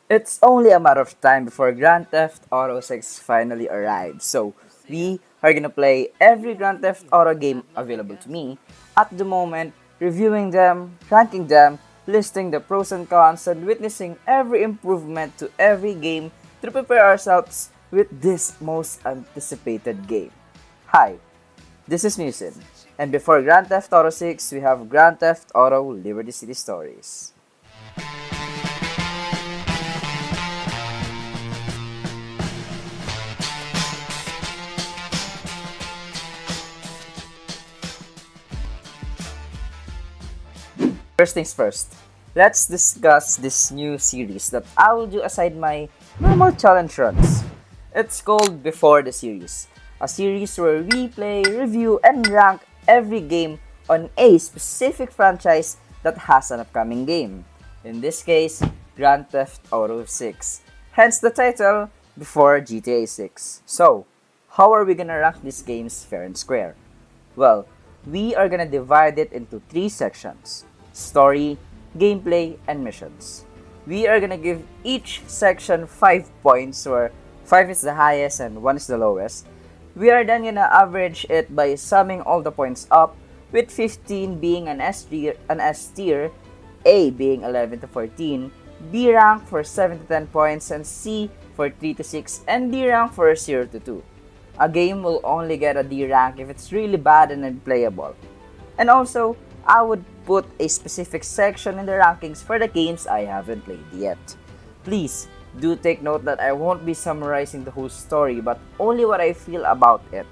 It's only a matter of time before Grand Theft Auto 6 finally arrives. So, we are gonna play every Grand Theft Auto game available to me at the moment, reviewing them, ranking them, listing the pros and cons, and witnessing every improvement to every game to prepare ourselves with this most anticipated game. Hi, this is Musin, and before Grand Theft Auto 6, we have Grand Theft Auto Liberty City Stories. First things first, let's discuss this new series that I will do aside my normal challenge runs. It's called Before the Series, a series where we play, review, and rank every game on a specific franchise that has an upcoming game. In this case, Grand Theft Auto 6. Hence the title, Before GTA 6. So, how are we gonna rank these games fair and square? Well, we are gonna divide it into three sections: story, gameplay, and missions. We are gonna give each section 5 points, where 5 is the highest and 1 is the lowest. We are then gonna average it by summing all the points up, with 15 being an S tier, A being 11 to 14, B rank for 7 to 10 points, and C for 3 to 6, and D rank for 0 to 2. A game will only get a D rank if it's really bad and unplayable. And also, I would put a specific section in the rankings for the games I haven't played yet. Please do take note that I won't be summarizing the whole story, but only what I feel about it.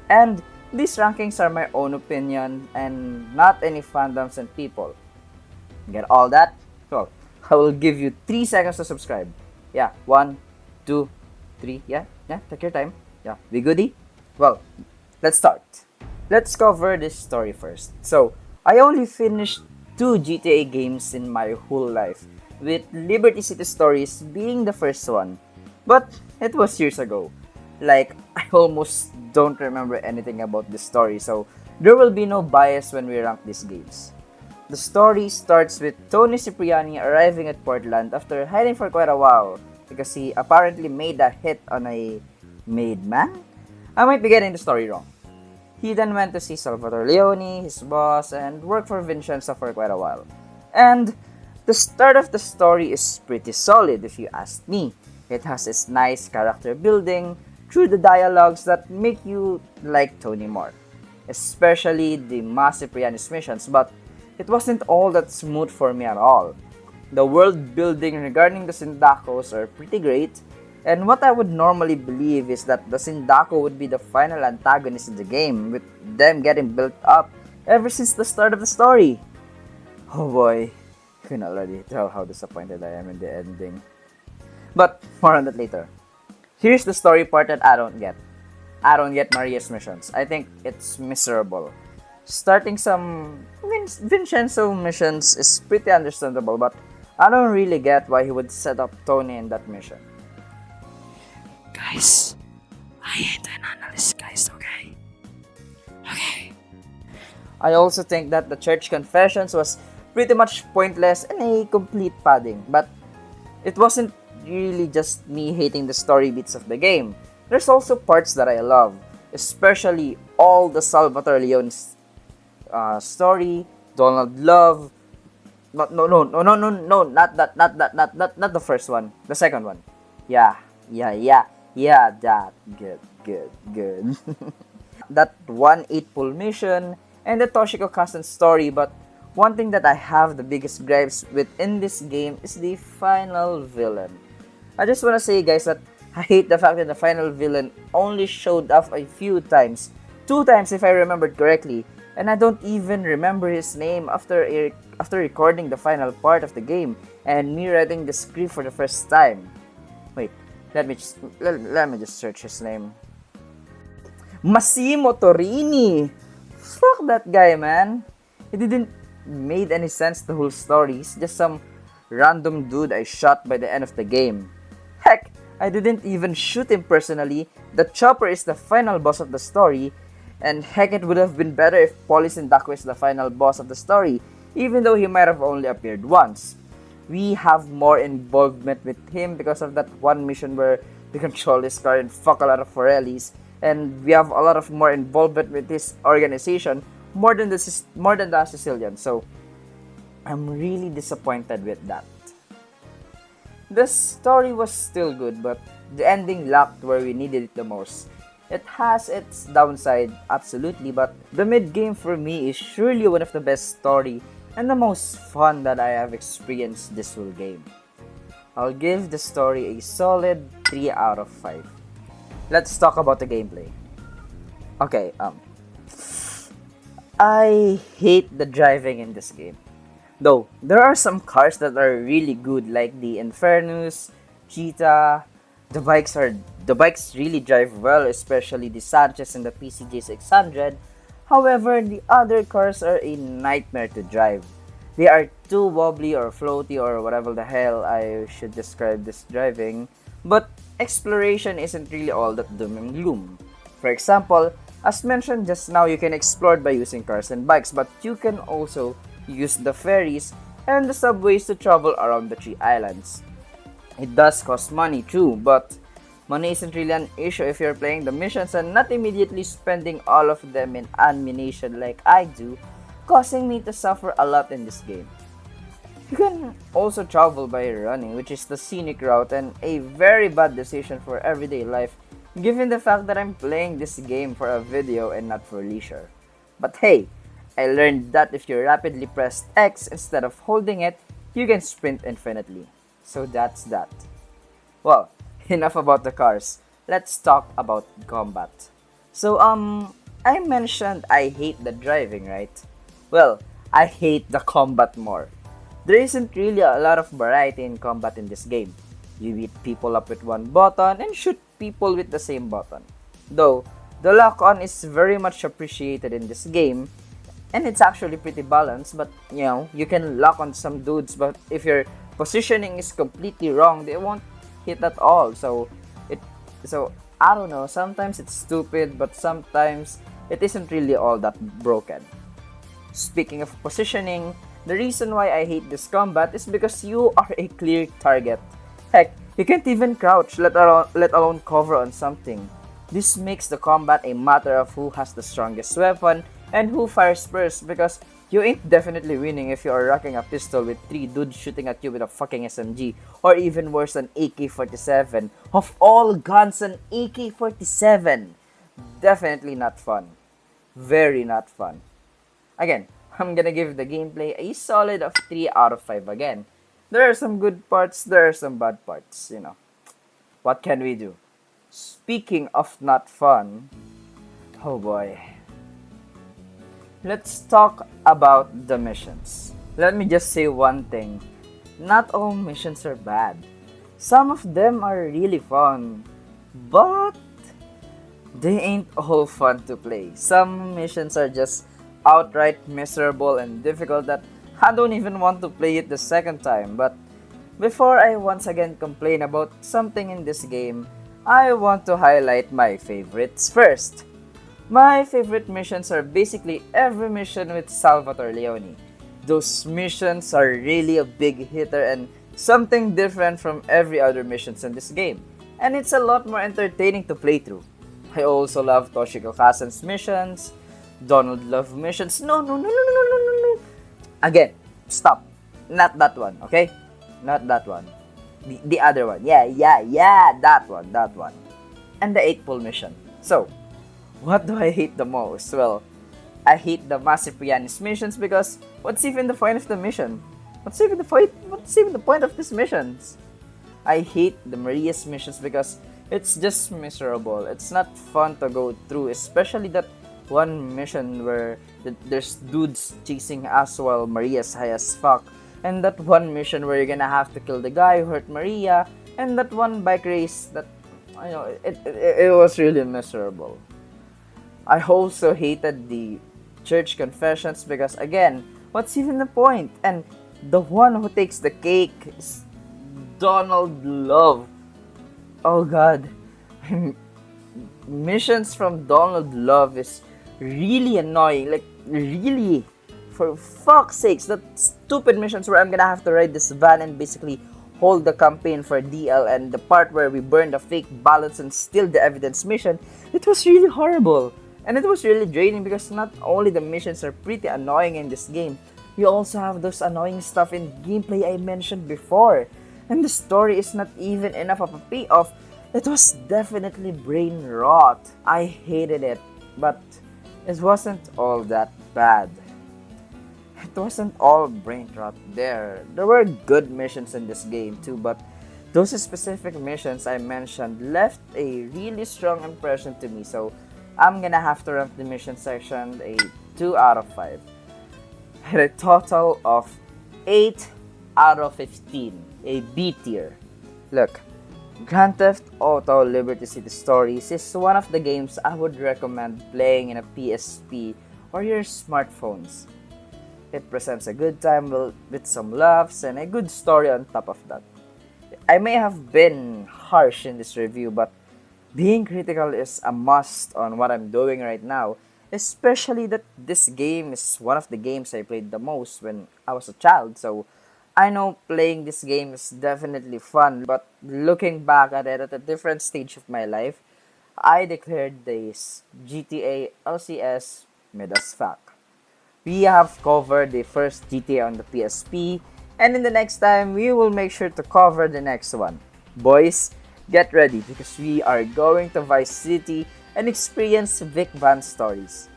And these rankings are my own opinion and not any fandoms and people. Get all that? Well, I will give you 3 seconds to subscribe. Yeah, 1, 2, 3. Yeah, take your time. Yeah, we goody? Well, let's start. Let's cover this story first. So, I only finished 2 GTA games in my whole life, with Liberty City Stories being the first one. But it was years ago. Like, I almost don't remember anything about this story, so there will be no bias when we rank these games. The story starts with Tony Cipriani arriving at Portland after hiding for quite a while because he apparently made a hit on a made man? I might be getting the story wrong. He then went to see Salvatore Leone, his boss, and worked for Vincenzo for quite a while. And the start of the story is pretty solid if you ask me. It has this nice character building through the dialogues that make you like Tony more, especially the Mas Cipriani's missions, but it wasn't all that smooth for me at all. The world building regarding the Sindacos are pretty great, and what I would normally believe is that the Sindaco would be the final antagonist in the game, with them getting built up ever since the start of the story. Oh boy, you can already tell how disappointed I am in the ending. But more on that later. Here's the story part that I don't get. I don't get Maria's missions. I think it's miserable. Starting some Vincenzo missions is pretty understandable, but I don't really get why he would set up Tony in that mission. Guys, I ain't an analyst, guys, okay? Okay. I also think that the church confessions was pretty much pointless and a complete padding, but it wasn't really just me hating the story beats of the game. There's also parts that I love, especially all the Salvatore Leone's story, Donald Love. No, not the first one, the second one. Yeah, yeah, that good. That 1-8 pull mission, and the Toshiko Kasten story, but one thing that I have the biggest gripes with in this game is the final villain. I just wanna say, guys, that I hate the fact that the final villain only showed up a few times. 2 times if I remembered correctly, and I don't even remember his name after recording the final part of the game and me writing the script for the first time. Wait, let me just search his name. Massimo Torini. Fuck that guy, man. It didn't made any sense, the whole story. He's just some random dude I shot by the end of the game. Heck, I didn't even shoot him personally. The Chopper is the final boss of the story, and heck, it would have been better if Polis Sindaco is the final boss of the story, even though he might have only appeared once. we have more involvement with him because of that one mission where we control his car and fuck a lot of Forellis, and we have a lot of more involvement with his organization more than the Sicilian. So I'm really disappointed with that. The story was still good, but the ending lacked where we needed it the most. It has its downside, absolutely, but the mid game for me is surely one of the best story and the most fun that I have experienced this whole game. I'll give the story a solid 3 out of 5. Let's talk about the gameplay. Okay, I hate the driving in this game. Though, there are some cars that are really good like the Infernus, Cheetah. The bikes really drive well, especially the Sanchez and the PCJ 600. However, the other cars are a nightmare to drive. They are too wobbly or floaty or whatever the hell I should describe this driving. But exploration isn't really all that doom and gloom. For example, as mentioned just now, you can explore by using cars and bikes, but you can also use the ferries and the subways to travel around the three islands. It does cost money too, but money isn't really an issue if you're playing the missions and not immediately spending all of them in ammunition like I do, causing me to suffer a lot in this game. You can also travel by running, which is the scenic route and a very bad decision for everyday life given the fact that I'm playing this game for a video and not for leisure. But hey, I learned that if you rapidly press X instead of holding it, you can sprint infinitely. So that's that. Well, enough about the cars. Let's talk about combat. So I mentioned I hate the driving, right? Well, I hate the combat more. There isn't really a lot of variety in combat in this game. You beat people up with one button and shoot people with the same button. Though, the lock-on is very much appreciated in this game, and it's actually pretty balanced, but you can lock on some dudes, but if your positioning is completely wrong, they won't hit at all. It so I don't know, sometimes it's stupid, but sometimes it isn't really all that broken. Speaking of positioning, the reason why I hate this combat is because you are a clear target. Heck, you can't even crouch, let alone cover on something. This makes the combat a matter of who has the strongest weapon and who fires first, because you ain't definitely winning if you are rocking a pistol with 3 dudes shooting at you with a fucking SMG, or even worse, an AK-47. Of all guns, an AK-47! Definitely not fun. Very not fun. Again, I'm gonna give the gameplay a solid of 3 out of 5 again. There are some good parts, there are some bad parts. What can we do? Speaking of not fun, oh boy. Let's talk about the missions. Let me just say one thing. Not all missions are bad. Some of them are really fun, but they ain't all fun to play. Some missions are just outright miserable and difficult that I don't even want to play it the second time. But before I once again complain about something in this game, I want to highlight my favorites first. My favorite missions are basically every mission with Salvatore Leone. Those missions are really a big hitter and something different from every other missions in this game. And it's a lot more entertaining to play through. I also love Toshiko Kazen's missions, Donald Love missions. No. Again, stop. Not that one, okay? Not that one. The other one. Yeah, that one. And the 8-pull mission. So, what do I hate the most? Well, I hate the Masiprianis missions because what's even the point of the mission? What's even the point of these missions? I hate the Maria's missions because it's just miserable. It's not fun to go through, especially that one mission where there's dudes chasing us while Maria's high as fuck, and that one mission where you're gonna have to kill the guy who hurt Maria, and that one bike race that it was really miserable. I also hated the church confessions because again, what's even the point? And the one who takes the cake is Donald Love. Oh god. Missions from Donald Love is really annoying. Like, really for fuck's sakes, that stupid missions where I'm gonna have to ride this van and basically hold the campaign for DL, and the part where we burn the fake ballots and steal the evidence mission, it was really horrible. And it was really draining because not only the missions are pretty annoying in this game, you also have those annoying stuff in gameplay I mentioned before. And the story is not even enough of a payoff. It was definitely brain rot. I hated it, but it wasn't all that bad. It wasn't all brain rot there. There were good missions in this game too, but those specific missions I mentioned left a really strong impression to me, so I'm gonna have to rank the mission section a 2 out of 5. At a total of 8 out of 15, a B tier. Look, Grand Theft Auto Liberty City Stories is one of the games I would recommend playing in a PSP or your smartphones. It presents a good time with some laughs and a good story on top of that. I may have been harsh in this review, but being critical is a must on what I'm doing right now, especially that this game is one of the games I played the most when I was a child, so I know playing this game is definitely fun, but looking back at it at a different stage of my life, I declared this GTA LCS mid as fuck. We have covered the first GTA on the PSP, and in the next time, we will make sure to cover the next one. Boys, get ready because we are going to Vice City and experience Vic Van's stories.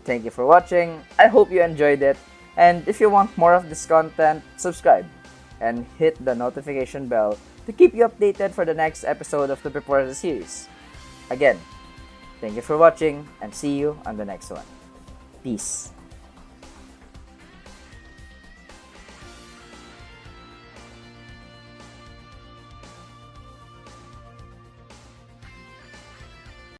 Thank you for watching, I hope you enjoyed it, and if you want more of this content, subscribe and hit the notification bell to keep you updated for the next episode of the Prepare the series. Again, thank you for watching and see you on the next one. Peace.